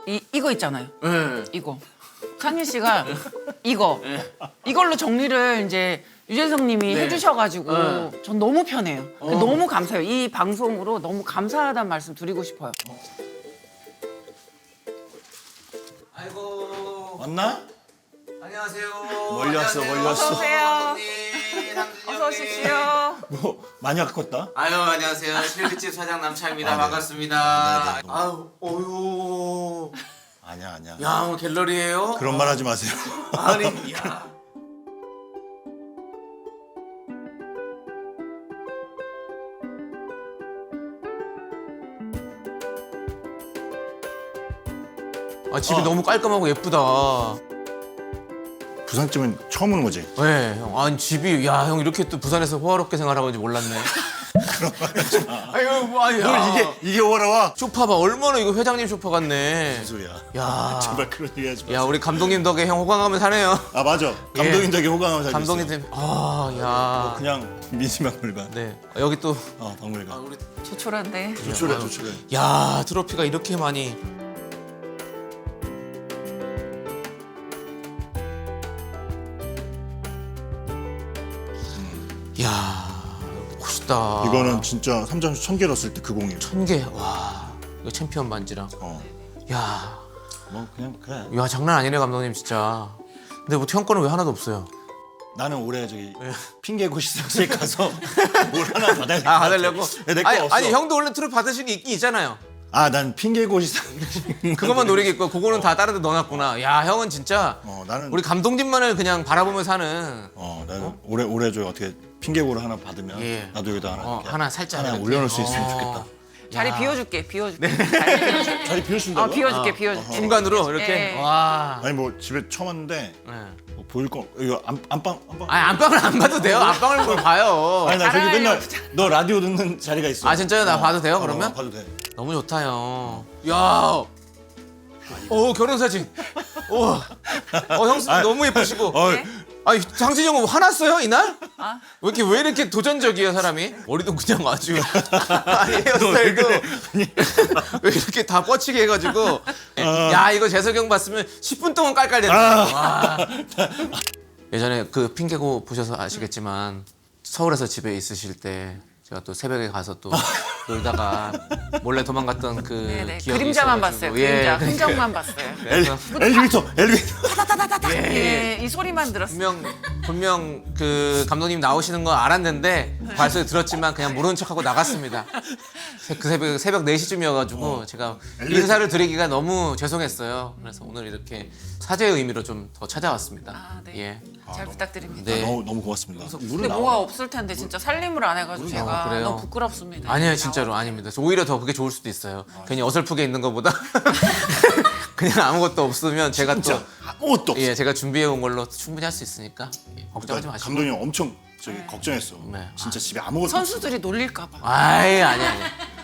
이거 있잖아요. 네. 이거. 창민 씨가 이걸로 정리를 이제 유재석님이 네. 해주셔가지고 전 너무 편해요. 너무 감사해요. 이 방송으로 너무 감사하다는 말씀 드리고 싶어요. 아이고. 왔나? 안녕하세요. 멀리 왔어, 멀리 왔어. 어서 오세요. 어서 오십시오. 뭐 많이 아팠다? 아유 안녕하세요. 실비집 사장 남차입니다. 아, 네. 반갑습니다. 네, 네. 아유 어유. 아니야. 야 오늘 갤러리예요? 그런 말 하지 마세요. 아니 야. 아 집이 너무 깔끔하고 예쁘다. 부산집은 처음 오는 거지? 네, 형. 아니 집이 야 형 이렇게 또 부산에서 호화롭게 생활하는지 몰랐네. 그런 말 하지 마. 아유 뭐 아니 뭘 이게 오라 와? 소파 봐 얼마나 이거 회장님 소파 같네. 무슨 소리야? 야. 제발 그런 얘기 하지 마. 야 우리 감독님 덕에 형 호강하면 사네요. 아 맞아. 감독님 덕에 호강하면 살겠어. 감독님 때문에 야. 그냥 민심박물관. 네 여기 또 박물관. 우리 조촐한데. 조촐해. 야 트로피가 이렇게 많이. 야 멋있다. 이거는 진짜 삼장수 1000개 넣었을 때 그 공이에요. 1000개. 와 이거 챔피언 반지랑. 야. 뭐 그냥 그래. 야 장난 아니네 감독님 진짜. 근데 뭐 형 거는 왜 하나도 없어요? 나는 올해 저기 핑계고 시상식 가서 뭘 하나 받아야 돼. 아 받으려고? 내거 없어. 아니 형도 원래 트로피 받으신 게 있긴 있잖아요. 난 핑계고 시상식. 그것만 노리겠고 그거는 다 다른 데 넣어놨구나. 야 형은 진짜 나는 우리 감독님만을 그냥 바라보며 사는. 나는 올해 저 어떻게 핑계고를 하나 받으면 예. 나도 여기다 하나 이렇게 하나 살짝 하나 이렇게. 올려놓을 수 있으면 좋겠다. 자리 야. 비워줄게. 네. 자리 비워준다고? 비워줄게. 중간으로 이렇게. 예. 와. 아니 뭐 집에 처음 왔는데 네. 뭐 보일 거 이거 안방 아니 안방을 안 봐도 돼요. 안방을 뭘 봐요. 아니 나 저기 알아요. 맨날 너 라디오 듣는 자리가 있어. 아 진짜요? 나 봐도 돼요 그러면? 봐도 돼. 너무 좋다 형. 야. 결혼 사진. 형 너무 예쁘시고. 아니 장진이 형은 화났어요 이날? 왜 이렇게 도전적이에요 사람이? 머리도 그냥 아주 아니 헤어스타일도 왜 이렇게 다 뻗치게 해가지고 야 이거 재석이 형 봤으면 10분 동안 깔깔댔다. 와. 예전에 그 핑계고 보셔서 아시겠지만 서울에서 집에 있으실 때 제가 또 새벽에 가서 또 놀다가 몰래 도망갔던 그 네네. 기억이 그림자만 있어가지고. 봤어요. 그림자. 흔적만 봤어요. 그래서 엘리베이터. 예, 이 소리만 들었어요. 분명 그 감독님 나오시는 거 알았는데 발소리 들었지만 그냥 모르는 척하고 나갔습니다. 그 새벽 4시쯤이어가지고 제가 인사를 드리기가 너무 죄송했어요. 그래서 오늘 이렇게 사죄의 의미로 좀 더 찾아왔습니다. 아, 네. 예. 잘 부탁드립니다. 네. 너무 고맙습니다. 근데 뭐가 없을 텐데 진짜 살림을 안 해가지고 제가 그래요? 너무 부끄럽습니다. 아니에요 진짜로 아닙니다. 오히려 더 그게 좋을 수도 있어요. 괜히 어설프게 있는 것보다 그냥 아무것도 없으면 제가 또 아무것도 없어. 예, 제가 준비해 온 걸로 충분히 할 수 있으니까 걱정하지 마시고. 감독님 엄청 걱정했어. 네. 진짜 집에 아무것도 선수들이 놀릴까봐. 아니.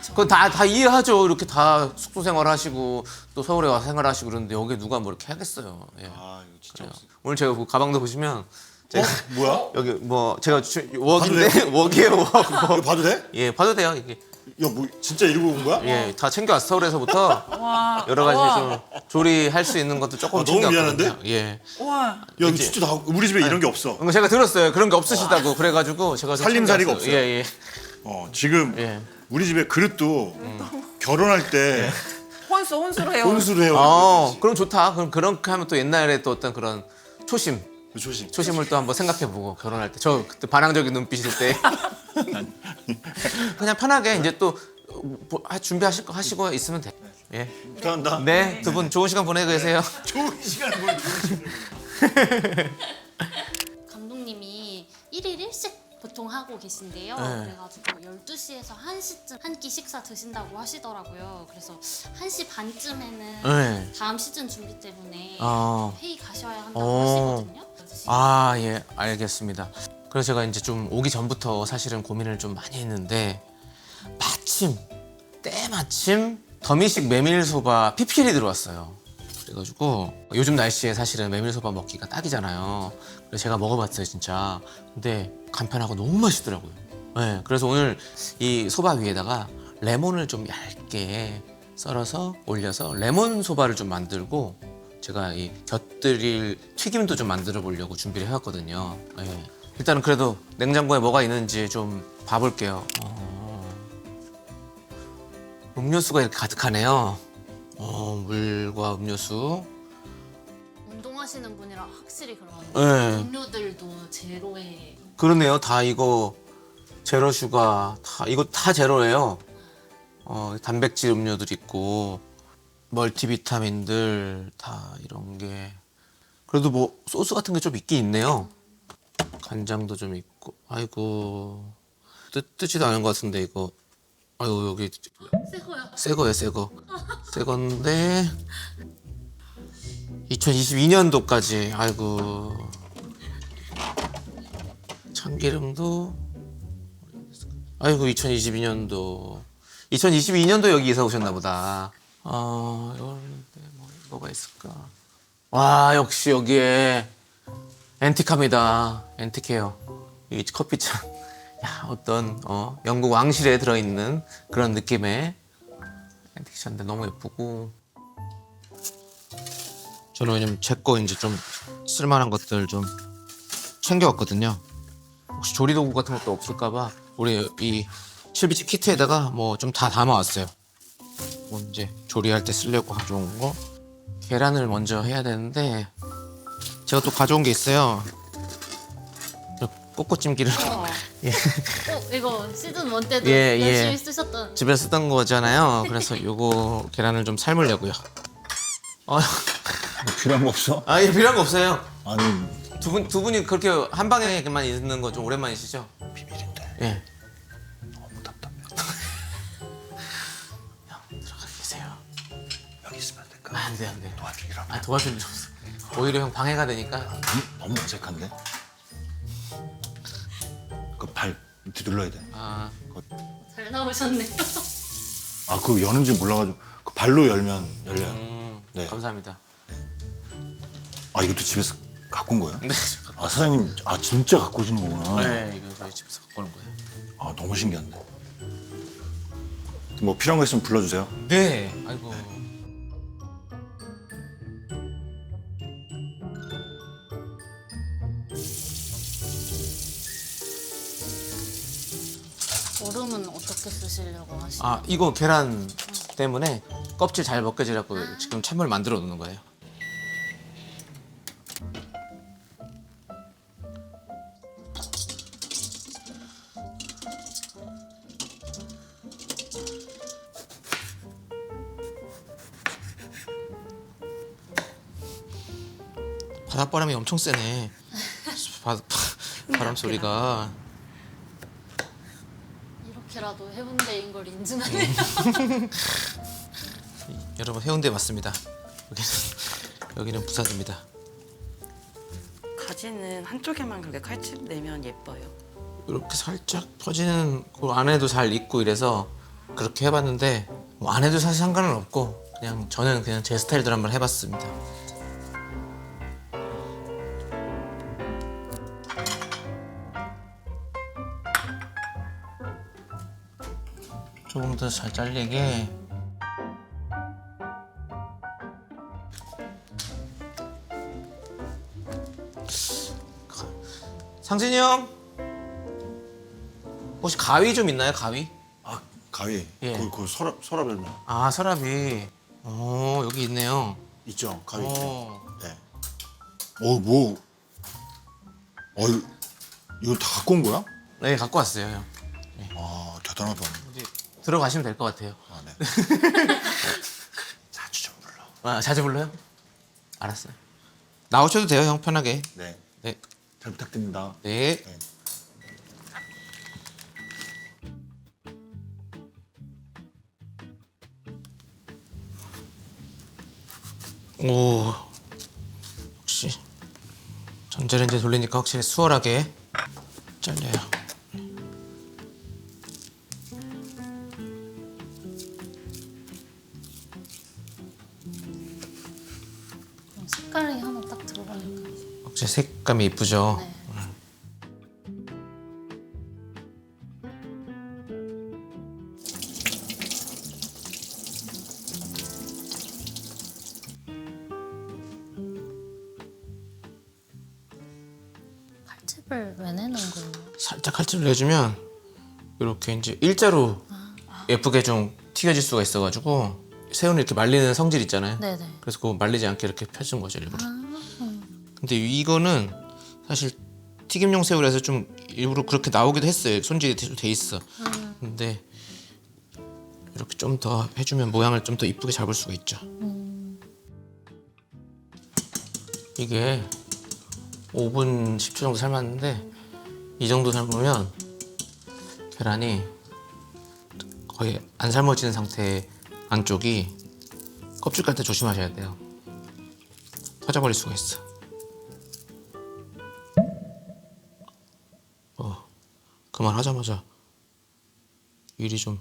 그건 다 이해하죠. 이렇게 다 숙소 생활하시고 또 서울에 와서 생활하시고 그러는데 여기 누가 뭐 이렇게 하겠어요. 예. 이거 진짜 없어. 오늘 제가 그 가방도 보시면 제가 뭐야? 여기 뭐 제가 웍인데 웍이에요 웍. 이거 봐도 돼? 예, 봐도 돼요 이게. 야, 뭐 진짜 이러고 온 거야? 예, 다 챙겨왔어 서울에서부터 와. 여러 가지 와. 좀 조리할 수 있는 것도 조금 너무 챙겨왔거든요. 미안한데? 예. 와. 야, 이거 진짜 우리 집에 이런 게 없어. 제가 들었어요. 그런 게 없으시다고 그래가지고 제가 좀 살림살이가 챙겨왔어요. 없어요. 예. 지금 예. 우리 집에 그릇도 결혼할 때 혼수로 해요. 혼수를 해요. 그럼 좋다. 그럼 그렇게 하면 또 옛날에 또 어떤 그런 조심. 초심을 또 한번 생각해보고 결혼할 때 저 그때 반항적인 눈빛일 때 그냥 편하게 이제 또 준비하실 거 하시고 있으면 돼. 예. 부탁한다. 네, 두 분 좋은 시간 보내고 계세요. 좋은 시간 뭘 좋은 시간. 감독님이 1일 1식 보통 하고 계신데요. 네. 그래가지고 12시에서 1시쯤 한 끼 식사 드신다고 하시더라고요. 그래서 1시 반쯤에는 네. 다음 시즌 준비 때문에 회의 가셔야 한다고 하시거든요. 아, 예, 알겠습니다. 그래서 제가 이제 좀 오기 전부터 사실은 고민을 좀 많이 했는데 때마침 더미식 메밀소바 PPL이 들어왔어요. 그래가지고 요즘 날씨에 사실은 메밀소바 먹기가 딱이잖아요. 그래서 제가 먹어봤어요 진짜. 근데 간편하고 너무 맛있더라고요. 네, 그래서 오늘 이 소바 위에다가 레몬을 좀 얇게 썰어서 올려서 레몬 소바를 좀 만들고 제가 이 곁들일 튀김도 좀 만들어 보려고 준비를 해왔거든요. 예. 일단은 그래도 냉장고에 뭐가 있는지 좀 봐볼게요. 음료수가 이렇게 가득하네요. 물과 음료수. 운동하시는 분이라 확실히 그런 네. 음료들도 제로에 그러네요. 다 이거 제로 슈가 이거 다 제로예요. 단백질 음료들 있고 멀티비타민들 다 이런 게 그래도 뭐 소스 같은 게 좀 있긴 있네요. 간장도 좀 있고 아이고 뜯지도 않은 것 같은데 이거 아이고 여기 새거요. 새 거예요, 새 건데 2022년도까지 아이고 참기름도 아이고 2022년도 여기 이사 오셨나 보다. 이런데 뭐가 있을까? 와 역시 여기에 앤틱합니다. 앤틱해요. 이 커피잔. 야 어떤 영국 왕실에 들어있는 그런 느낌의 앤틱잔데 너무 예쁘고. 저는 왜냐면 제 거 이제 좀 쓸만한 것들 좀 챙겨왔거든요. 혹시 조리도구 같은 것도 없을까봐 우리 이 실비집 키트에다가 뭐 좀 다 담아왔어요. 뭐 이제 조리할 때 쓰려고 가져온 거. 계란을 먼저 해야 되는데 제가 또 가져온 게 있어요. 꼬꼬찜기를 예. 이거 시즌 1 때도 예, 예. 열심히 쓰셨던 집에서 쓰던 거잖아요. 그래서 요거 계란을 좀 삶으려고요. 필요한 거 없어? 예, 필요한 거 없어요. 아니 두 분이 그렇게 한 방에만 있는 거 좀 오랜만이시죠? 비밀인데 예. 너무 답답해. 형 들어가 계세요. 여기 있으면 안 될까? 안 돼, 안 돼. 도와주기라면. 도와줄 일 없어. 오히려 형 방해가 되니까. 너무 어색한데? 그 발 밑에 눌러야 돼. 잘 나오셨네요. 아 그거 여는지 몰라가지고 그 발로 열면 열려요. 네. 감사합니다. 아 이것도 집에서 갖고 온 거예요? 네, 아 사장님 진짜 갖고 오시는 거구나. 네, 이거 저희 집에서 갖고 오는 거예요. 아 너무 신기한데. 뭐 필요한 거 있으면 불러주세요. 네, 아이고. 얼음은 어떻게 쓰시려고 하시나요? 이거 계란 때문에 껍질 잘 벗겨지라고 지금 찬물 만들어 놓는 거예요. 바닷바람이 엄청 세네. 바람 소리가. 이렇게라도 해운대인 걸 인증하네요. 여러분 해운대 맞습니다. 여기는 부산입니다. 가지는 한쪽에만 그렇게 칼집 내면 예뻐요. 이렇게 살짝 퍼지는 그 안에도 잘 익고 이래서 그렇게 해봤는데 뭐 안 해도 사실 상관은 없고 그냥 저는 그냥 제 스타일대로 한번 해봤습니다. 조금 더 잘 잘리게. 상진이 형 혹시 가위 좀 있나요? 가위? 아 가위. 예. 그 서랍 열면 서랍이 여기 있네요. 있죠. 가위. 있죠. 어. 네. 이거 다 갖고 온 거야? 네, 갖고 왔어요, 형. 아 대단하다. 이제 들어가시면 될 것 같아요. 아 네. 자주 좀 불러. 자주 불러요? 알았어요. 나오셔도 돼요, 형 편하게. 네. 네. 잘 부탁드립니다. 네. 네. 오, 역시 전자레인지 돌리니까 확실히 수월하게 잘려요. 색깔이 하나 딱 들어가니까. 확실히 색감이 이쁘죠. 네. 칼집을 왜 내는 거예요? 살짝 칼집을 내주면 이렇게 이제 일자로 예쁘게 좀 튀겨질 수가 있어가지고 새우는 이렇게 말리는 성질 있잖아요. 네네. 그래서 그거 말리지 않게 이렇게 펴준 거죠 일부러. 근데 이거는 사실 튀김용 새우라서 좀 일부러 그렇게 나오기도 했어요. 손질이 돼 있어. 근데 이렇게 좀 더 해주면 모양을 좀 더 이쁘게 잡을 수가 있죠. 이게 5분 10초 정도 삶았는데 이 정도 삶으면 계란이 거의 안 삶아지는 상태의 안쪽이 껍질 깔 때 조심하셔야 돼요. 터져버릴 수가 있어. 그만하자마자 일이 좀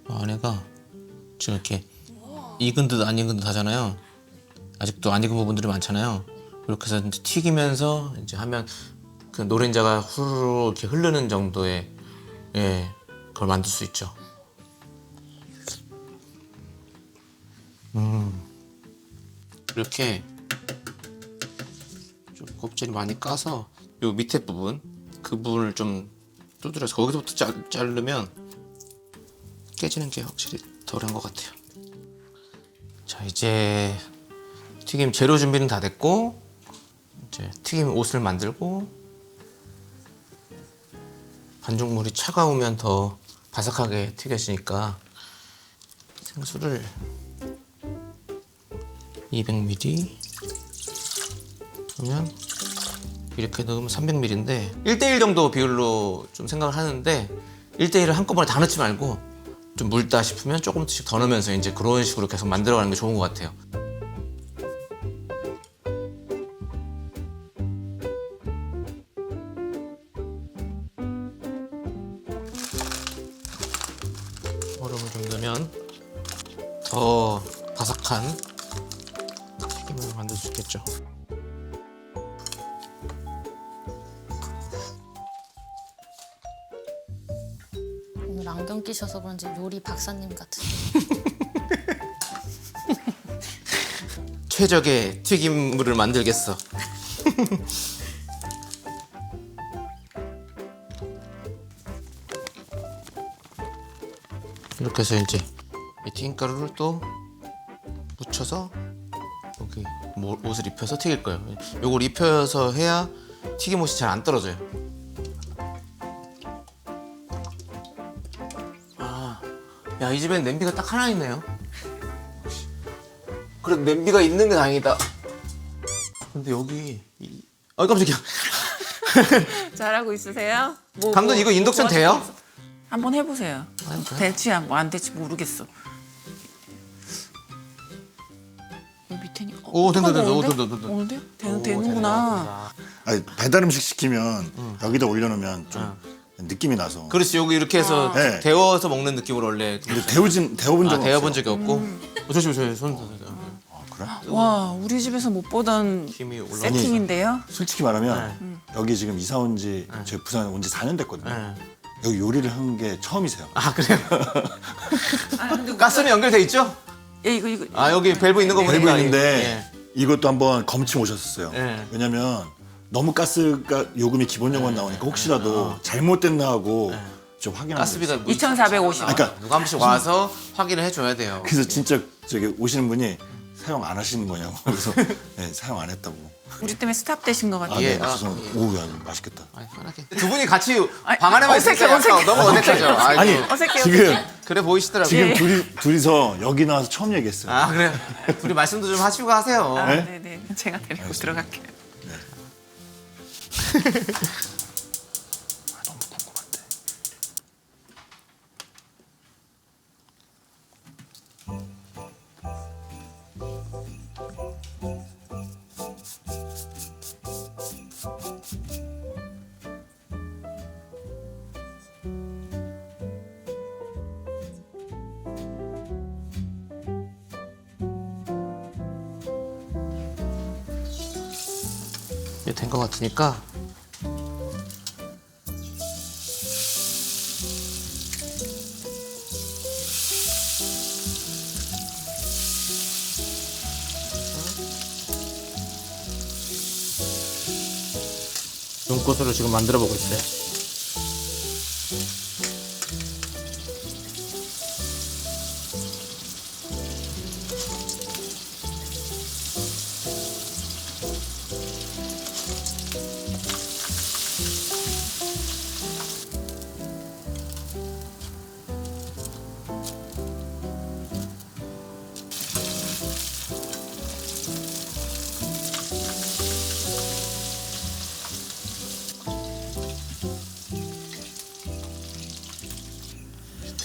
안에가 지금 이렇게 익은 듯 안 익은 듯 하잖아요. 아직도 안 익은 부분들이 많잖아요. 이렇게 해서 이제 튀기면서 이제 하면 그 노른자가 후루룩 이렇게 흐르는 정도의 그걸 만들 수 있죠. 이렇게 좀 껍질이 많이 까서 요 밑에 부분 그 부분을 좀 두드려서 거기서부터 자르면 깨지는 게 확실히 덜한 것 같아요. 자, 이제 튀김 재료 준비는 다 됐고 이제 튀김 옷을 만들고 반죽물이 차가우면 더 바삭하게 튀겨지니까 생수를 200ml 그러면 이렇게 넣으면 300ml인데 1대1 정도 비율로 좀 생각을 하는데 1대1을 한꺼번에 다 넣지 말고 좀 묽다 싶으면 조금씩 더 넣으면서 이제 그런 식으로 계속 만들어가는 게 좋은 것 같아요. 얼음을 좀 넣으면 더 바삭한 튀김을 만들 수 있겠죠. 오늘 안경 끼셔서 그런지 요리 박사님 같은. 최적의 튀김물을 만들겠어. 이렇게 해서 이제 이 튀김가루를 또 묻혀서 여기 옷을 입혀서 튀길 거예요. 요걸 입혀서 해야 튀김옷이 잘 안 떨어져요. 야, 이 집엔 냄비가 딱 하나 있네요. 그래, 냄비가 있는 게 다행이다. 근데 여기 깜짝이야. 잘하고 있으세요? 감독 이거 인덕션 돼요? 한번 해보세요. 될지 안 될지 모르겠어. 여기 밑에니. 오, 된다. 오는데? 되는구나. 아니, 배달 음식 시키면 여기다 올려놓으면 좀 느낌이 나서. 그렇지, 여기 이렇게 해서 네. 데워서 먹는 느낌으로 원래. 근데 데워본 적은 없어요. 데워본 적이 없고. 조심해, 손. 그래? 와, 우리 집에서 못 보던 힘이 올라오고. 세팅인데요. 솔직히 말하면 여기 지금 이사 온 지 저희 부산 온 지 4년 됐거든요. 네. 여기 요리를 한 게 처음이세요. 아, 그래요? 가스는 연결돼 있죠? 예, 이거. 아, 여기 밸브 있는 거 보니까. 밸브 있는데 이것도 한번 검침 오셨었어요. 예. 왜냐면 너무 가스가 요금이 기본 요금 나오니까 혹시라도 잘못됐나 하고 좀 확인하고. 가스비가 뭐 2,450. 그러니까 누가 한 번씩 와서 확인을 해줘야 돼요. 그래서 진짜 저기 오시는 분이 사용 안 하시는 거냐고. 그래서 네, 사용 안 했다고. 우리 때문에 스탑 되신 것 같아요. 예. 죄송합니다. 오우, 야, 맛있겠다. 아니, 편하게. 두 분이 같이 아니, 방 안에만 어색해, 있으니까 약간 어색해. 너무 어색하죠. 아이고. 아니, 어색해요. 지금 그래 보이시더라고요. 지금 둘이서 여기 나와서 처음 얘기했어요. 아, 그래요? 둘이 말씀도 좀 하시고 하세요. 아, 네? 네네. 제가 데리고 들어갈게요. 너무 궁금한데. 이제 된 것 같으니까 눈꽃으로 지금 만들어 보고 있어요.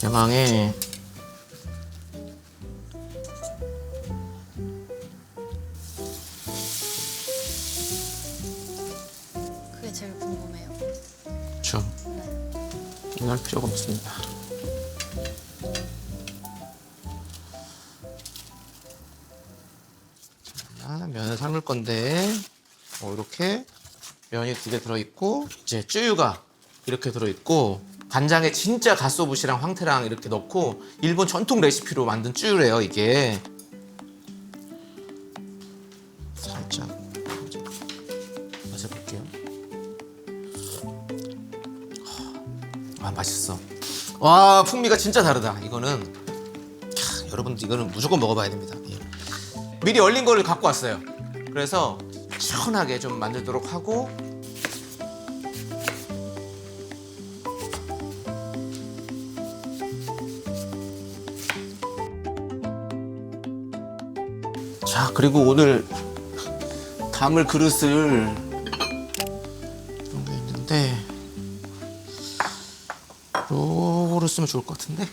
대망의 그게 제일 궁금해요. 좀 이날 필요가 없습니다. 자, 면을 삶을 건데 이렇게 면이 2개 들어있고 이제 쯔유가 이렇게 들어있고 간장에 진짜 갓소부시랑 황태랑 이렇게 넣고 일본 전통 레시피로 만든 쯔유래요 이게. 살짝 마셔볼게요. 아 맛있어. 와 풍미가 진짜 다르다. 이거는 여러분들 이거는 무조건 먹어봐야 됩니다. 예. 미리 얼린 거를 갖고 왔어요. 그래서 시원하게 좀 만들도록 하고 자 그리고 오늘 담을 그릇을 이런 게 있는데 요거를 쓰면 좋을 것 같은데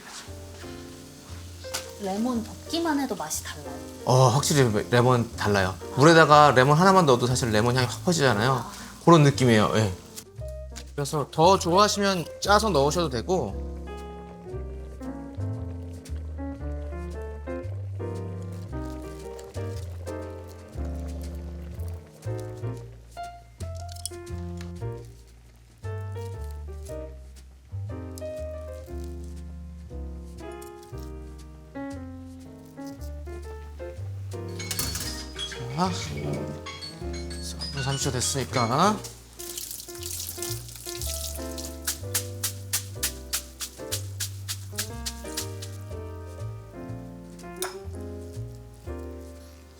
레몬 볶기만 해도 맛이 달라요. 확실히 레몬 달라요. 물에다가 레몬 하나만 넣어도 사실 레몬 향이 확 퍼지잖아요. 그런 느낌이에요. 예. 그래서 더 좋아하시면 짜서 넣으셔도 되고 자, 4분 30초 됐으니까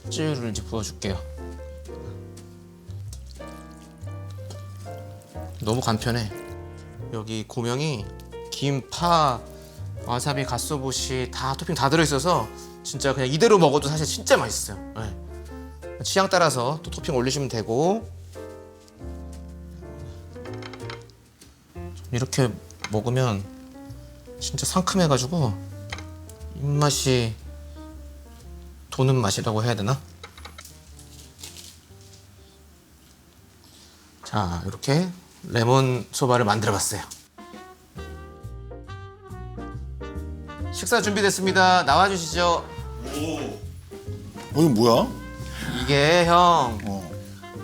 쯔유를 이제 부어줄게요. 너무 간편해. 여기 고명이 김, 파, 와사비, 갓소부시 다 토핑 다 들어있어서 진짜 그냥 이대로 먹어도 사실 진짜 맛있어요. 네. 취향 따라서 또 토핑 올리시면 되고 이렇게 먹으면 진짜 상큼해가지고 입맛이 도는 맛이라고 해야 되나? 자 이렇게 레몬 소바를 만들어 봤어요. 식사 준비됐습니다. 나와주시죠. 이건 뭐야? 이게 형 어.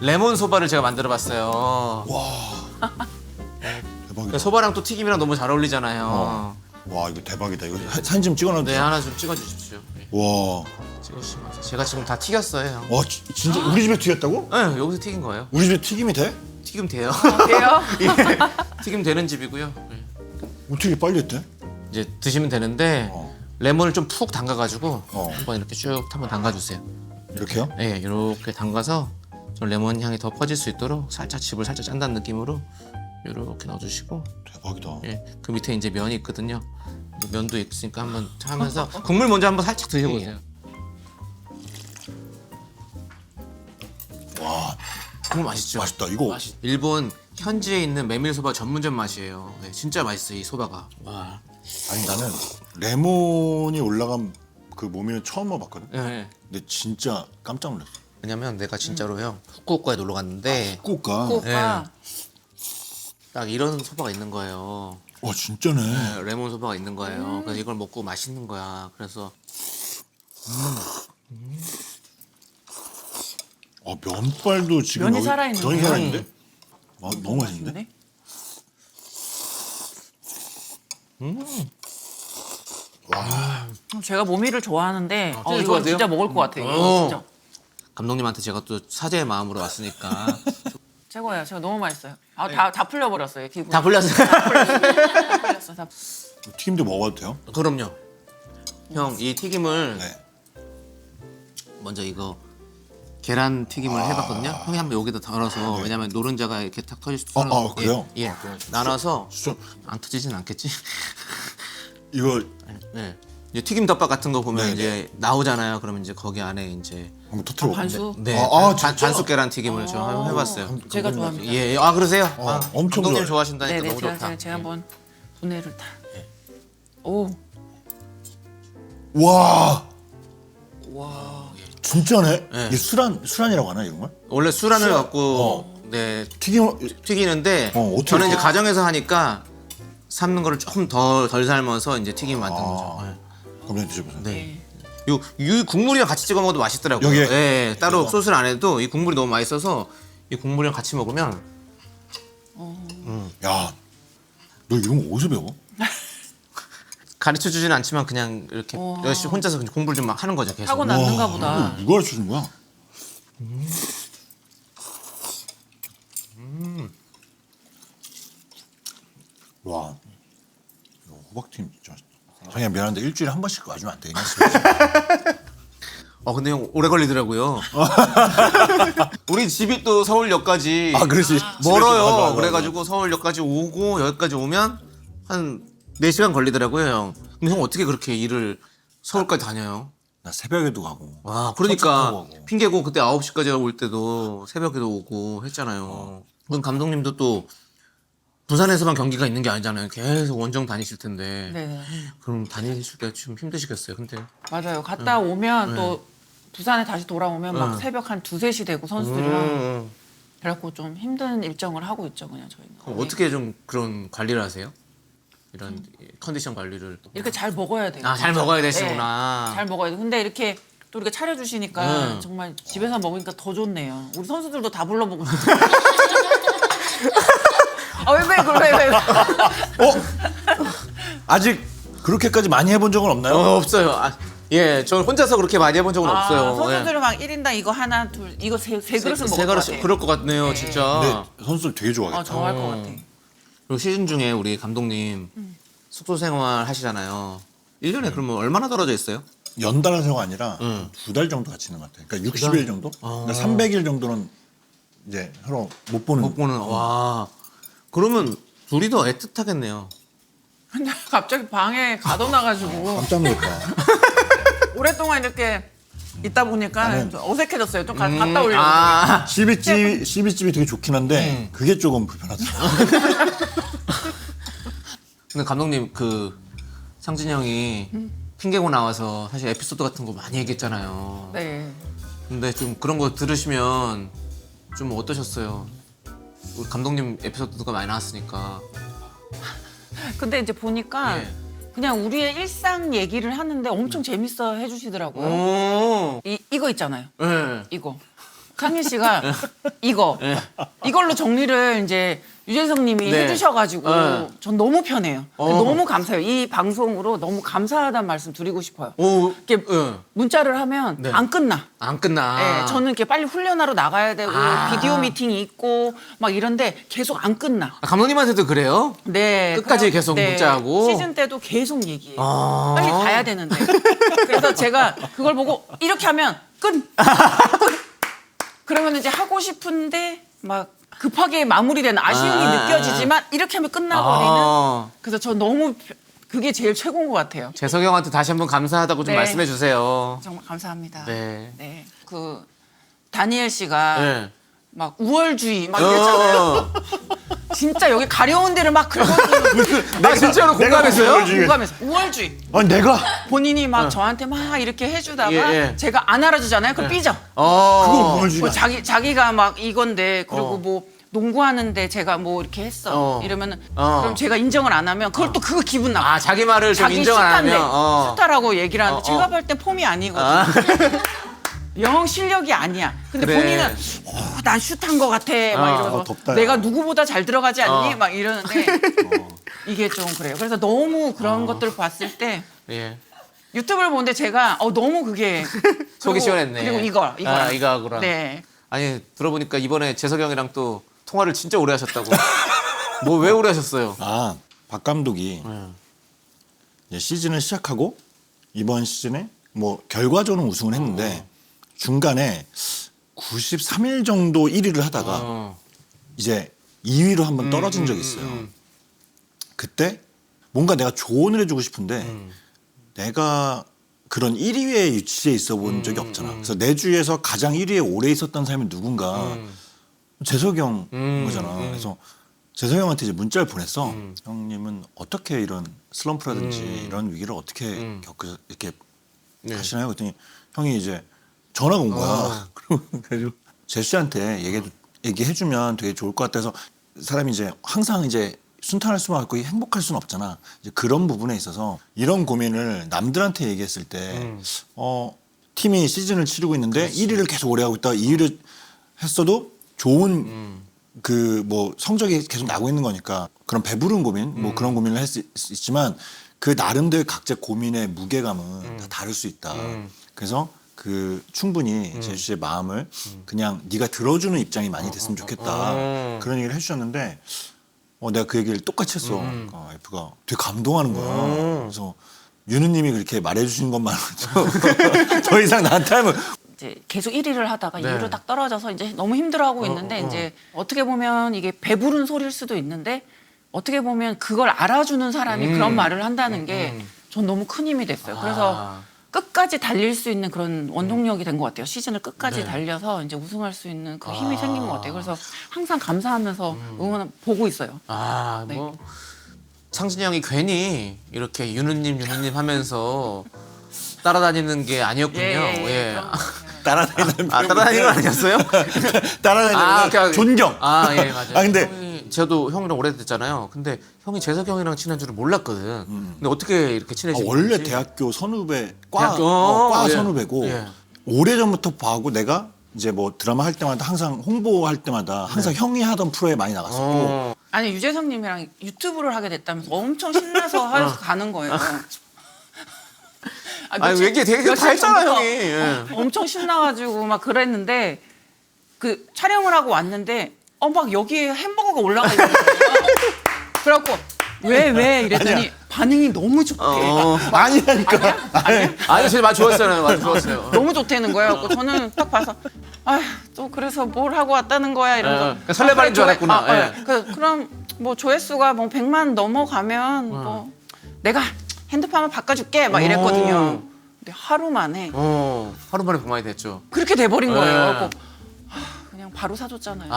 레몬 소바를 제가 만들어 봤어요. 대박이다. 소바랑 또 튀김이랑 너무 잘 어울리잖아요. 와 이거 대박이다. 이거 사진 좀 찍어놔도 네 돼? 하나 좀 찍어주십시오. 네. 와. 찍어주시면 제가 지금 다 튀겼어요. 형. 와 진짜 우리 집에 튀겼다고? 네 여기서 튀긴 거예요. 우리 집에 튀김이 돼? 튀김 돼요. 돼요? 예, 튀김 되는 집이고요. 네. 어떻게 빨리 했대? 이제 드시면 되는데 어. 레몬을 좀 푹 담가가지고 어. 한번 이렇게 쭉 한번 담가주세요. 이렇게요? 네, 이렇게 담가서 좀 레몬 향이 더 퍼질 수 있도록 살짝 즙을 살짝 짠다는 느낌으로 이렇게 넣어주시고, 대박이다. 예, 그 밑에 이제 면이 있거든요. 면도 있으니까 한번 하면서 국물 먼저 한번 살짝 드셔보세요. 와 국물 맛있죠? 맛있다. 이거 일본 현지에 있는 메밀소바 전문점 맛이에요. 네, 진짜 맛있어요 이 소바가. 와. 아니 나는 레몬이 올라간 그 모밀은 처음 먹어봤거든. 네. 근데 진짜 깜짝 놀랐어. 왜냐면 내가 진짜로요 후쿠오카에 놀러 갔는데 꼬까. 오빠 딱 이런 소바가 있는 거예요. 와 진짜네. 네, 레몬 소바가 있는 거예요. 그래서 이걸 먹고 맛있는 거야. 그래서 면발도 지금 면이 여기 살아있네. 면이 살아있는데? 아 너무 맛있는데? 제가 모미를 좋아하는데 진짜 이거 좋아하세요? 진짜 먹을 것 같아요. 어. 진짜. 감독님한테 제가 또 사죄의 마음으로 왔으니까 최고예요. 제가 너무 맛있어요. 다 풀려버렸어요. 기분. 다 불렸어요. 풀렸어. 다. 튀김도 먹어도 돼요? 그럼요. 형, 이 튀김을 네. 먼저 이거 계란 튀김을 해봤거든요. 형이 한번 여기다 덜어서 왜냐면 노른자가 이렇게 탁 터질 수 있어요. 그래요? 예. 나눠서 진짜 안 터지진 않겠지? 이거 네. 이제 튀김 덮밥 같은 거 보면 네, 이제 나오잖아요. 그러면 이제 거기 안에 이제 한번 터트려. 반수. 네. 진짜? 반숙 계란 튀김을 저 한번 해봤어요. 제가 좋아합니다. 예. 아 그러세요? 엄청 감독님 좋아요. 좋아하신다니까 네네. 너무 좋다. 제가 한번 분해를 다. 오. 와 와. 진짜네. 네. 이 수란이라고 하나 이런 걸? 원래 수란을 갖고 네 튀김 튀기는데 어떻게 저는 이제 해요? 가정에서 하니까 삶는 거를 조금 덜 삶아서 이제 튀김 만드는 거죠. 그럼 드셔보세요. 네. 이 국물이랑 같이 찍어 먹어도 맛있더라고요. 여기에? 네, 따로 이거? 소스를 안 해도 이 국물이 너무 맛있어서 이 국물이랑 같이 먹으면 야, 너 이런 거 어디서 배워? 가르쳐 주지는 않지만 그냥 이렇게 열심히 혼자서 그냥 공부를 좀 막 하는 거죠. 계속. 타고 났는가 보다. 이거 누가 가르쳐 준 거야? 와, 이거 호박튀김 진짜 맛있다. 자기야 미안한데 일주일에 한 번씩 와주면 안 되겠냐? 근데 형 오래 걸리더라고요. 우리 집이 또 서울역까지 그렇지. 멀어요. 맞아. 그래가지고 서울역까지 오고 여기까지 오면 한 4시간 걸리더라고요, 형. 근데 형 어떻게 그렇게 일을 서울까지 다녀요? 나 새벽에도 가고. 와, 첫차 타고 그러니까 가고. 핑계고 그때 9시까지 올 때도 새벽에도 오고 했잖아요. 그럼 감독님도 또 부산에서만 경기가 있는 게 아니잖아요. 계속 원정 다니실 텐데. 네. 그럼 다니실 때 좀 힘드시겠어요. 근데 맞아요. 갔다 오면 또 부산에 다시 돌아오면 막 새벽 한 2, 3시 되고 선수들이랑 그래갖고 좀 힘든 일정을 하고 있죠, 그냥 저희는. 그럼 어떻게 좀 그런 관리를 하세요? 이런 컨디션 관리를 이렇게 잘 먹어야 돼요. 잘 먹어야 되시구나. 네, 잘 먹어야 돼. 근데 이렇게 또 이렇게 차려주시니까 정말 집에서 먹으니까 더 좋네요. 우리 선수들도 다 불러보고 싶어요. 왜? 아직 그렇게까지 많이 해본 적은 없나요? 없어요. 예, 저는 혼자서 그렇게 많이 해본 적은 없어요. 선수들은 막 1인당 이거 하나, 둘, 이거 세 그릇은 먹을 것 같아. 그럴 것 같네요, 진짜. 근데 선수들 되게 좋아하겠다. 좋아할 것 같아. 그리고 시즌 중에 우리 감독님 숙소 생활 하시잖아요. 1년에 그러면 얼마나 떨어져 있어요? 연달아서가 아니라 2달 정도 같이 있는 것 같아요. 그러니까 60일 정도? 그러니까 300일 정도는 이제 서로 못 보는. 못 보는. 와. 그러면 둘이 더 애틋하겠네요. 근데 갑자기 방에 가둬놔가지고 깜짝 놀랐다. 오랫동안 이렇게 있다 보니까 나는- 좀 어색해졌어요. 좀 갔다 오려고. CB집이 되게 좋긴 한데 그게 조금 불편하더라고요. 근데 감독님 그 상진이 형이 핑계고 나와서 사실 에피소드 같은 거 많이 얘기했잖아요. 네. 근데 좀 그런 거 들으시면 좀 어떠셨어요? 우리 감독님 에피소드가 많이 나왔으니까. 근데 이제 보니까 예. 그냥 우리의 일상 얘기를 하는데 엄청 재밌어 해주시더라고요. 오. 이거 있잖아요. 네. 이거. 상민 씨가 이걸로 정리를 이제 유재석님이 네. 해주셔가지고 네. 전 너무 편해요. 너무 감사해요. 이 방송으로 너무 감사하다는 말씀 드리고 싶어요. 오. 이렇게 예. 문자를 하면 네. 안 끝나. 안 끝나. 네, 저는 이렇게 빨리 훈련하러 나가야 되고 비디오 미팅이 있고 막 이런데 계속 안 끝나. 감독님한테도 그래요? 네, 끝까지 계속 문자하고? 시즌 때도 계속 얘기해요. 아. 빨리 가야 되는데. 그래서 제가 그걸 보고 이렇게 하면 끝. 그러면 이제 하고 싶은데 막 급하게 마무리되는 아쉬움이 느껴지지만 이렇게 하면 끝나버리는. 그래서 저 너무 그게 제일 최고인 것 같아요. 재석이 형한테 다시 한번 감사하다고 좀 네. 말씀해 주세요. 정말 감사합니다. 네. 네. 그 다니엘 씨가 네. 막 우월주의 막 이랬잖아요. 진짜 여기 가려운 데를 막 긁어주는. 아 진짜로 공감했어요? 공감해서 우월주의. 아니 내가 본인이 막 저한테 막 이렇게 해주다가 예. 제가 안 알아주잖아요. 그럼 삐져. 그거 뭘 뭐 지금 자기가 막 이건데 그리고 뭐 농구하는데 제가 뭐 이렇게 했어. 이러면은 그럼 제가 인정을 안 하면 그걸 또 그거 기분 나빠. 아 자기 말을 좀 자기 인정 안 슈타인데 하면. 슈타라고 얘기를 하는데 제가 볼 때 폼이 아니거든. 영 실력이 아니야. 근데 그래. 본인은 난 슛한 것 같아. 막 이러면서 덥다, 야. 내가 누구보다 잘 들어가지 않니? 막 이러는데 이게 좀 그래요. 그래서 너무 그런 것들을 봤을 때 예. 유튜브를 보는데 제가 너무 그게 속이 그리고- 시원했네. 그리고 이거 아, 이거 하구나. 네. 아니 들어보니까 이번에 재석이 형이랑 또 통화를 진짜 오래 하셨다고. 뭐 왜 오래 하셨어요? 아, 박 감독이 이제 시즌을 시작하고 이번 시즌에 뭐 결과적으로 우승을 했는데 중간에 93일 정도 1위를 하다가 이제 2위로 한번 떨어진 적이 있어요. 그때 뭔가 내가 조언을 해주고 싶은데 내가 그런 1위에 위치해 있어 본 적이 없잖아. 그래서 내 주위에서 가장 1위에 오래 있었던 사람이 누군가 재석이 형인 거잖아. 그래서 재석이 형한테 이제 문자를 보냈어. 형님은 어떻게 이런 슬럼프라든지 이런 위기를 어떻게 이렇게 하시나요? 그랬더니 형이 이제 전화가 온 거야. 그래서 제수 씨한테 얘기해주면 되게 좋을 것 같아서 사람이 이제 항상 이제 순탄할 수만 없고 행복할 수는 없잖아. 이제 그런 부분에 있어서 이런 고민을 남들한테 얘기했을 때 팀이 시즌을 치르고 있는데 1위를 계속 오래 하고 있다가 2위를 했어도 좋은 그 뭐 성적이 계속 나고 있는 거니까 그런 배부른 고민 뭐 그런 고민을 할 수 있지만 그 나름대로 각자 고민의 무게감은 다 다를 수 있다. 그래서 그 충분히 제주 씨의 마음을 그냥 네가 들어주는 입장이 많이 됐으면 좋겠다. 그런 얘기를 해주셨는데 내가 그 얘기를 똑같이 했어. F가 되게 감동하는 거야. 그래서 유느님이 그렇게 말해주신 것만으로도 더 이상 나한테 하면 이제 계속 1위를 하다가 네. 2위로 딱 떨어져서 이제 너무 힘들어하고 있는데 이제 어떻게 보면 이게 배부른 소리일 수도 있는데 어떻게 보면 그걸 알아주는 사람이 그런 말을 한다는 게 전 너무 큰 힘이 됐어요. 그래서 끝까지 달릴 수 있는 그런 원동력이 된 것 같아요. 시즌을 끝까지 달려서 이제 우승할 수 있는 그 힘이 생긴 것 같아요. 그래서 항상 감사하면서 응원 보고 있어요. 네. 뭐 상진이 형이 괜히 이렇게 유느님 하면서 따라다니는 게 아니었군요. 예. 따라다니는 따라다니는 거 아니었어요? 따라다니는 그냥- 존경. 예, 맞아요. 근데 저도 형이랑 오래됐잖아요. 근데 형이 재석이 형이랑 친한 줄은 몰랐거든. 근데 어떻게 이렇게 친해진 원래 건지. 대학교 선후배 과 대학교? 과 예. 선후배고 예. 오래전부터 봐고 내가 이제 뭐 드라마 할 때마다 항상 홍보할 때마다 항상 형이 하던 프로에 많이 나갔었고 아니 유재석님이랑 유튜브를 하게 됐다면서 엄청 신나서 가는 거예요. 아니 얘기 되게 다 했잖아 형이. 예. 엄청 신나가지고 막 그랬는데 그 촬영을 하고 왔는데 막 여기에 햄버거가 올라가 있는 거예요. 그래갖고 왜 이랬더니 반응이 너무 좋대. 아니라니까. 아니 진짜 맛 좋았잖아요. 맛 좋았어요. 너무 좋다는 거예요. 그래갖고 저는 딱 봐서 또 그래서 뭘 하고 왔다는 거야 이러면서 그러니까 설레발인 줄 알았구나. 예. 그럼 뭐 조회수가 뭐 100만 넘어가면 뭐 내가 핸드폰 한번 바꿔줄게 막 이랬거든요. 근데 하루 만에 하루 만에 그만이 됐죠. 그렇게 돼버린 거예요. 네. 그래갖고 그냥 바로 사줬잖아요.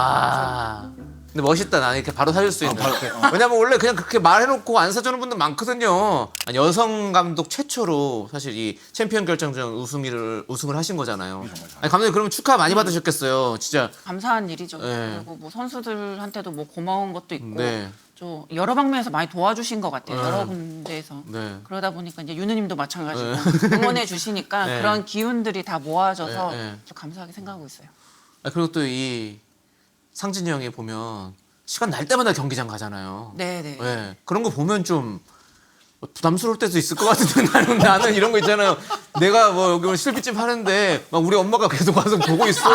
근데 멋있다. 나는 이렇게 바로 사줄 수 있는. 이렇게. 왜냐면 원래 그냥 그렇게 말해놓고 안 사주는 분들 많거든요. 아니, 여성 감독 최초로 사실 이 챔피언 결정전 우승을 하신 거잖아요. 아니, 감독님 그러면 축하 많이 받으셨겠어요. 진짜. 감사한 일이죠. 네. 그리고 뭐 선수들한테도 뭐 고마운 것도 있고 네. 좀 여러 방면에서 많이 도와주신 것 같아요. 여러 군데에서. 네. 그러다 보니까 이제 유느님도 마찬가지고 응원해 주시니까 네. 그런 기운들이 다 모아져서 네, 네. 좀 감사하게 생각하고 있어요. 그리고 또 이 상진이 형이 보면 시간 날 때마다 경기장 가잖아요. 네네. 네. 그런 거 보면 좀 부담스러울 때도 있을 것 같은데 나는 이런 거 있잖아요. 내가 뭐 여기 오늘 실비집 하는데 막 우리 엄마가 계속 와서 보고 있어.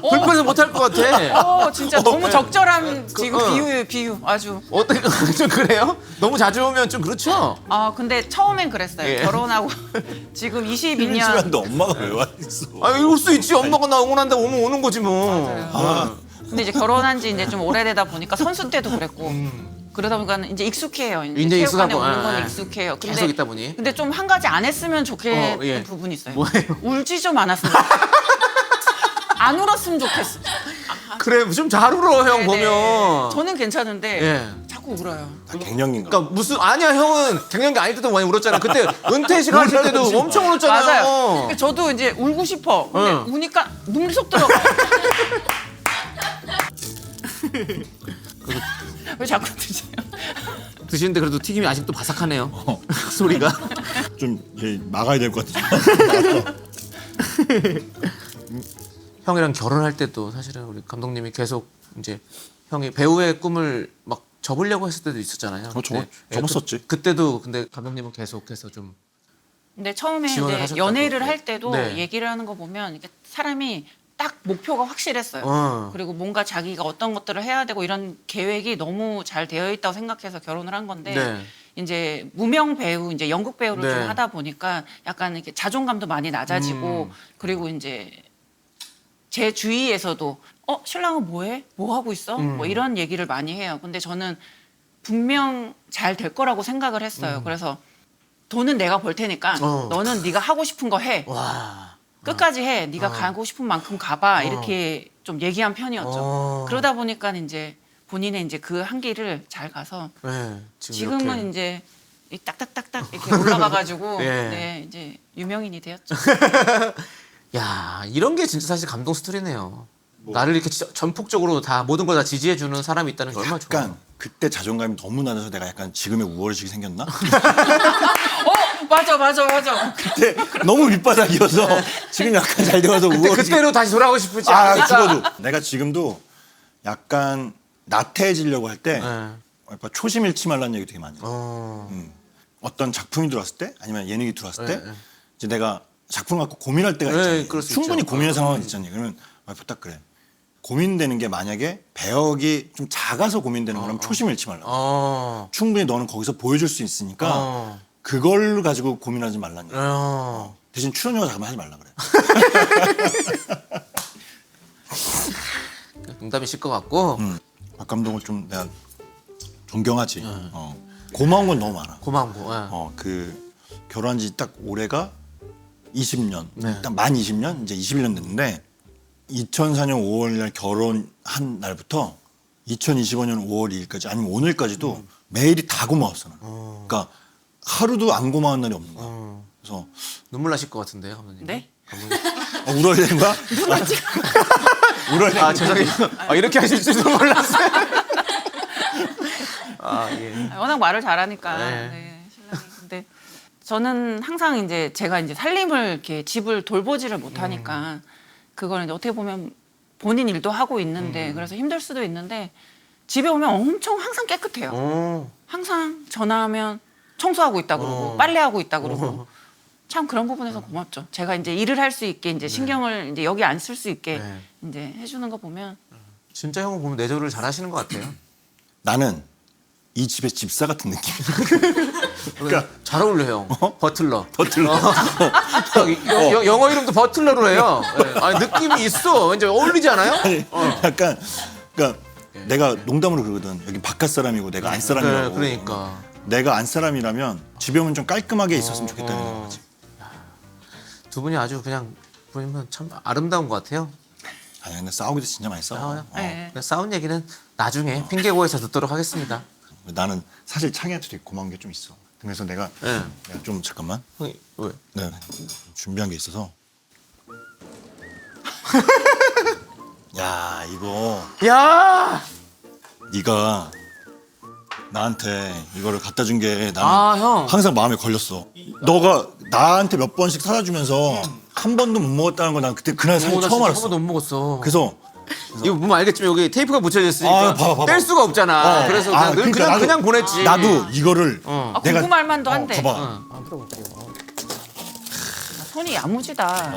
불편해서 못할 것 같아. 진짜 너무 적절한 지금 어. 비유 아주. 어떻게 좀 그래요? 너무 자주 오면 좀 그렇죠. 근데 처음엔 그랬어요. 예. 결혼하고 지금 22년. 시간도 엄마가 왜 와 있어? 올 수 있지. 엄마가 나 응원한다고 오면 오는 거지 뭐. 근데 이제 결혼한 지 이제 좀 오래되다 보니까 선수 때도 그랬고 그러다 보니까 이제 익숙해요. 이제 체육관에 익숙하고, 오는 건 예, 예. 익숙해요. 계속 있다 보니. 근데 좀 한 가지 안 했으면 좋겠는 예. 부분이 있어요. 뭐예요? 울지 좀 않았으면 안 울었으면 좋겠어. 그래 좀 잘 울어 형 네네. 보면. 저는 괜찮은데 예. 자꾸 울어요. 다 갱년기인가? 그러니까 무슨 아니야 형은 갱년기 아닐 때도 많이 울었잖아. 그때 은퇴식 하실 때도 엄청 울었잖아요. 맞아요. 그러니까 저도 이제 울고 싶어. 근데 응. 우니까 눈물이 쏙 들어가요. 왜 자꾸 드세요? 드시는데 그래도 튀김이 아직도 바삭하네요. 소리가. 좀 이제 막아야 될 것 같아. 형이랑 결혼할 때도 사실은 우리 감독님이 계속 이제 형이 배우의 꿈을 막 접으려고 했을 때도 있었잖아요. 접었었지. 그때도 근데 감독님은 계속해서 좀 근데 처음에 지원을 이제 하셨다고. 연애를 할 때도 네. 얘기를 하는 거 보면 이게 사람이 딱 목표가 확실했어요. 그리고 뭔가 자기가 어떤 것들을 해야 되고 이런 계획이 너무 잘 되어 있다고 생각해서 결혼을 한 건데 네. 이제 무명 배우, 이제 연극 배우를 네. 좀 하다 보니까 약간 이렇게 자존감도 많이 낮아지고 그리고 이제 제 주위에서도 신랑은 뭐해? 뭐 하고 있어? 뭐 이런 얘기를 많이 해요. 근데 저는 분명 잘 될 거라고 생각을 했어요. 그래서 돈은 내가 벌 테니까 너는 네가 하고 싶은 거 해. 와. 끝까지 해. 네가 가고 싶은 만큼 가봐. 이렇게 좀 얘기한 편이었죠. 그러다 보니까 이제 본인의 이제 그 한계를 잘 가서 네, 지금은 이렇게. 이제 이 딱딱딱딱 이렇게 올라가가지고 네. 네, 이제 유명인이 되었죠. 야, 이런 게 진짜 사실 감동 스토리네요. 나를 이렇게 전폭적으로 다 모든 걸 다 지지해주는 사람이 있다는 게 얼마나 좋아. 약간 그때 자존감이 너무 낮아서 내가 약간 지금의 우월의식이 생겼나? 맞아. 그때 너무 밑바닥이어서 지금 약간 잘 되어서 근데 우월의식. 그때로 다시 돌아가고 싶지 아, 않으니까. 죽어도. 내가 지금도 약간 나태해지려고 할 때 네. 초심 잃지 말라는 얘기 되게 많이 해요. 어. 어떤 작품이 들어왔을 때 아니면 예능이 들어왔을 때 네. 이제 내가 작품을 갖고 고민할 때가 네, 있잖아요. 그럴 수 충분히 있죠. 고민의 상황이 있잖아요. 그러면 와이프 딱 그래. 고민되는 게 만약에 배역이 좀 작아서 고민되는 거라면 초심 잃지 말라. 충분히 너는 거기서 보여줄 수 있으니까 그걸 가지고 고민하지 말라는 거야. 대신 출연료가 작으면 하지 말라 그래. 농담이 실 것 같고 박 감독을 좀 내가 존경하지. 고마운 건 너무 많아. 고마운 거. 그 결혼한 지 딱 올해가 20년, 네. 딱 만 20년, 이제 21년 됐는데 2004년 5월 날 결혼한 날부터 2025년 5월 2일까지 아니면 오늘까지도 매일이 다 고마웠어. 나는. 그러니까 하루도 안 고마운 날이 없는 거야. 그래서 눈물 나실 것 같은데요, 감독님. 네? 울어야 되는 거야? 울어야 되는 아, 죄송해요. 이렇게 하실 줄도 몰랐어요. 예. 워낙 말을 잘하니까. 네. 네, 신랑이. 근데 저는 항상 이제 제가 이제 살림을 이렇게 집을 돌보지를 못하니까 그걸 이제 어떻게 보면 본인 일도 하고 있는데 그래서 힘들 수도 있는데 집에 오면 엄청 항상 깨끗해요. 항상 전화하면 청소하고 있다 그러고 빨래하고 있다 그러고 참 그런 부분에서 고맙죠. 제가 이제 일을 할 수 있게 이제 신경을 이제 여기 안 쓸 수 있게 네. 이제 해주는 거 보면 진짜 형은 보면 내조를 잘 하시는 것 같아요. 나는 이 집의 집사 같은 느낌. 그러니까 잘 어울려요. 버틀러. 버틀러. 영어 이름도 버틀러로 해요. 네. 아니, 느낌이 있어. 왠지 어울리지 않아요? 약간 그러니까 내가 농담으로 그러거든. 여기 바깥 사람이고 내가 안 사람이라고. 네, 그러니까. 내가 안 사람이라면 집에 오면 좀 깔끔하게 있었으면 좋겠다는 거지. 두 분이 아주 그냥 보면 참 아름다운 것 같아요. 아니 근데 싸우기도 진짜 많이 싸워. 싸워요? 네. 그냥 싸운 얘기는 나중에 핑계고에서 듣도록 하겠습니다. 나는 사실 창희한테 되게 고마운 게 좀 있어. 그래서 내가 좀 잠깐만. 형이 왜? 네, 준비한 게 있어서. 야 이거 야! 네가 나한테 이거를 갖다 준 게 나는 형. 항상 마음에 걸렸어. 너가 나한테 몇 번씩 사다 주면서 한 번도 못 먹었다는 거 난 그때 그날 사실 나 처음 진짜 한 알았어. 번도 못 먹었어. 그래서 이거 보면 알겠지만 여기 테이프가 붙여져 있으니까 아, 봐봐. 뗄 수가 없잖아. 그래서 그냥, 늘 그러니까 그냥 보냈지. 나도 이거를 내가 궁금할 만도 한데. 봐봐. 손이 야무지다.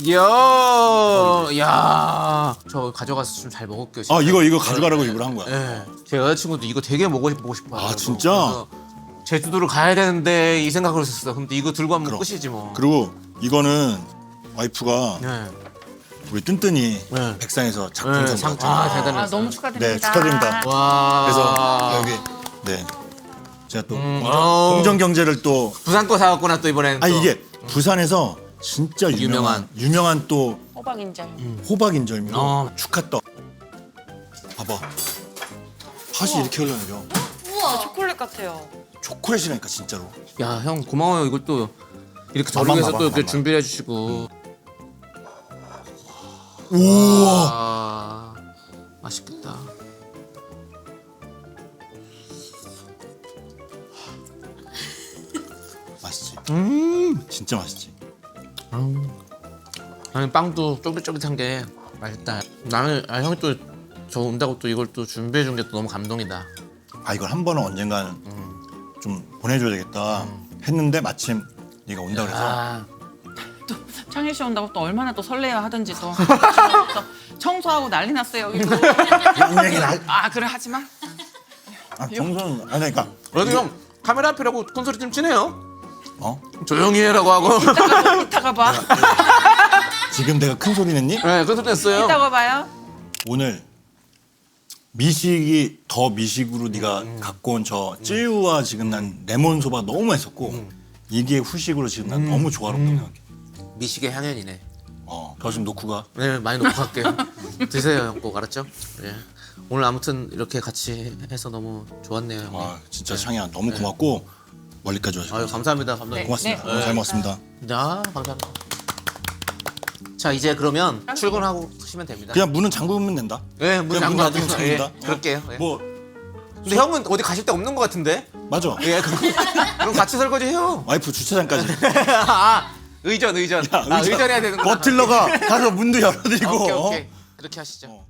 야, 저 가져가서 좀 잘 먹을게요. 진짜. 아 이거 가져가라고 일부러 한 거야. 예. 제 여자친구도 이거 되게 먹고 싶어. 아, 진짜? 그래서 제주도를 가야 되는데 이 생각을 했었어. 근데 이거 들고 하면 그럼. 끝이지 뭐. 그리고 이거는 와이프가 네. 우리 뜬뜬이 네. 백상에서 작품 네, 선 상- 받았잖아. 아, 대단했어. 너무 축하드립니다. 네, 축하드립니다. 와. 그래서 여기 네 제가 또 어우. 공정 경제를 또 부산 거 사왔구나 또 이번엔. 아니 또. 이게 부산에서 진짜 유명한 또 호박인절. 호박 인절미로 어. 축하떡. 봐봐. 팥이 이렇게 흘러내려. 우와. 초콜릿 같아요. 초콜릿이라니까 진짜로. 야, 형 고마워요. 이걸 또 이렇게 저를 맛만 위해서 봐봐, 또 이렇게 맛만. 준비해 주시고. 우와. 아, 맛있겠다. 맛있지. 진짜 맛있지. 나는 빵도 쫄깃쫄깃한 게 맛있다. 나는 형이 또 저 온다고 또 이걸 또 준비해 준 게 또 너무 감동이다. 아 이걸 한 번은 언젠간 좀 보내줘야 되겠다 했는데 마침 네가 온다 그래서 아, 또 창희 씨 온다고 또 얼마나 또 설레야 하든지 또 청소하고 난리 났어요 여기도. 아 그래 하지 마. 정선 아니 그러니까 그래도 형 카메라 앞이라고 큰 소리 좀 치네요. 어? 조용히 해라고 하고. 이따가 봐. 지금 내가 큰 소리 냈니? 네, 큰 소리 냈어요. 이따가 봐요. 오늘 미식이 더 미식으로 네가 갖고 온 저 쯔유와 지금 난 레몬 소바 너무 맛있었고 이게 후식으로 지금 난 너무 조화롭다고 생각해. 미식의 향연이네. 더 좀 놓고 가. 네, 많이 놓고 갈게요. 드세요, 형 꼭 알았죠? 예. 오늘 아무튼 이렇게 같이 해서 너무 좋았네요, 형. 와 진짜 창이야 너무 고맙고 멀리까지 와주셔서 아유, 감사합니다, 감독님. 고맙습니다. 네. 너무 잘 먹었습니다. 자, 감사합니다. 자, 이제 그러면 출근하고 쓰시면 됩니다. 그냥 문은 잠그면 된다. 네, 문 그냥 문 잠그고 닫으면 예, 잠긴다. 그럴게요. 예. 뭐 근데 형은 어디 가실 데 없는 것 같은데? 맞아. 예, 그럼 같이 설거지 해요. 와이프 주차장까지. 아, 의전. 아, 의전해야 되는 거. 버틀러가 가서 문도 열어드리고. 오케이, 어? 오케이. 그렇게 하시죠.